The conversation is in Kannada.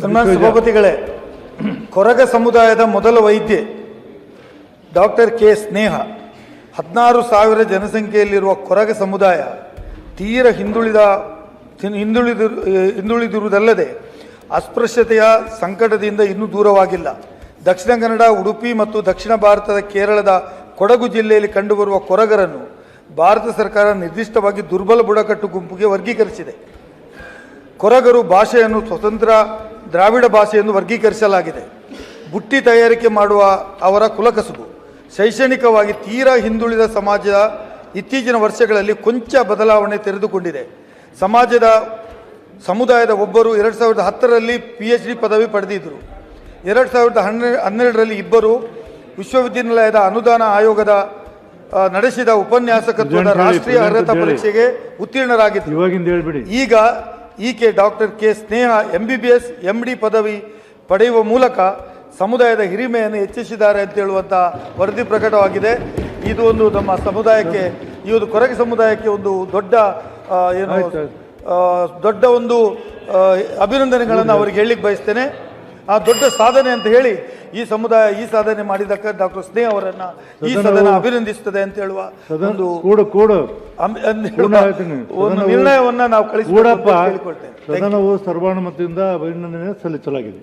ಸನ್ಮಾನ್ಯ ಸಭಾಪತಿಗಳೇ, ಕೊರಗ ಸಮುದಾಯದ ಮೊದಲ ವೈದ್ಯೆ ಡಾಕ್ಟರ್ ಕೆ ಸ್ನೇಹ 16,000 ಜನಸಂಖ್ಯೆಯಲ್ಲಿರುವ ಕೊರಗ ಸಮುದಾಯ ತೀರ ಹಿಂದುಳಿದಿರುವುದಲ್ಲದೆ ಅಸ್ಪೃಶ್ಯತೆಯ ಸಂಕಟದಿಂದ ಇನ್ನೂ ದೂರವಾಗಿಲ್ಲ. ದಕ್ಷಿಣ ಕನ್ನಡ, ಉಡುಪಿ ಮತ್ತು ದಕ್ಷಿಣ ಭಾರತದ ಕೇರಳದ ಕೊಡಗು ಜಿಲ್ಲೆಯಲ್ಲಿ ಕಂಡುಬರುವ ಕೊರಗರನ್ನು ಭಾರತ ಸರ್ಕಾರ ನಿರ್ದಿಷ್ಟವಾಗಿ ದುರ್ಬಲ ಬುಡಕಟ್ಟು ಗುಂಪಿಗೆ ವರ್ಗೀಕರಿಸಿದೆ. ಕೊರಗರು ಭಾಷೆಯನ್ನು ಸ್ವತಂತ್ರ ದ್ರಾವಿಡ ಭಾಷೆ ಎಂದು ವರ್ಗೀಕರಿಸಲಾಗಿದೆ. ಬುಟ್ಟಿ ತಯಾರಿಕೆ ಮಾಡುವ ಅವರ ಕುಲಕಸುಬು. ಶೈಕ್ಷಣಿಕವಾಗಿ ತೀರಾ ಹಿಂದುಳಿದ ಸಮಾಜದ ಇತ್ತೀಚಿನ ವರ್ಷಗಳಲ್ಲಿ ಕೊಂಚ ಬದಲಾವಣೆ ತೆರೆದುಕೊಂಡಿದೆ. ಸಮುದಾಯದ ಒಬ್ಬರು 2010ರಲ್ಲಿ PhD ಪದವಿ ಪಡೆದಿದ್ದರು. 2012ರಲ್ಲಿ ಇಬ್ಬರು ವಿಶ್ವವಿದ್ಯಾನಿಲಯದ ಅನುದಾನ ಆಯೋಗದ ನಡೆಸಿದ ಉಪನ್ಯಾಸಕತ್ವದ ರಾಷ್ಟ್ರೀಯ ಅರ್ಹತಾ ಪರೀಕ್ಷೆಗೆ ಉತ್ತೀರ್ಣರಾಗಿದ್ದರು. ಈಗ ಈಕೆ ಡಾಕ್ಟರ್ ಕೆ ಸ್ನೇಹ MBBS MD ಪದವಿ ಪಡೆಯುವ ಮೂಲಕ ಸಮುದಾಯದ ಹಿರಿಮೆಯನ್ನು ಹೆಚ್ಚಿಸಿದ್ದಾರೆ ಅಂತ ಹೇಳುವಂಥ ವರದಿ ಪ್ರಕಟವಾಗಿದೆ. ಇದು ಒಂದು ನಮ್ಮ ಸಮುದಾಯಕ್ಕೆ, ಈ ಒಂದು ಕೊರಗ ಸಮುದಾಯಕ್ಕೆ ಒಂದು ದೊಡ್ಡ ಒಂದು ಅಭಿನಂದನೆಗಳನ್ನು ಅವರಿಗೆ ಹೇಳಲಿಕ್ಕೆ ಬಯಸ್ತೇನೆ. ಆ ದೊಡ್ಡ ಸಾಧನೆ ಅಂತ ಹೇಳಿ ಈ ಸಮುದಾಯ ಈ ಸಾಧನೆ ಮಾಡಿದ್ದಕ್ಕೆ ಡಾಕ್ಟರ್ ಸ್ನೇಹ ಅವರನ್ನ ಈ ಸದನ ಅಭಿನಂದಿಸುತ್ತದೆ ಅಂತ ಹೇಳುವ ಒಂದು ನಿರ್ಣಯವನ್ನ ನಾವು ಕಳಿಸಿಕೊಳ್ತೇವೆ. ಸದನವು ಸರ್ವಾನುಮತದಿಂದ ಅಭಿನಂದನೆ ಸಲ್ಲಿಸಲಾಗಿದೆ.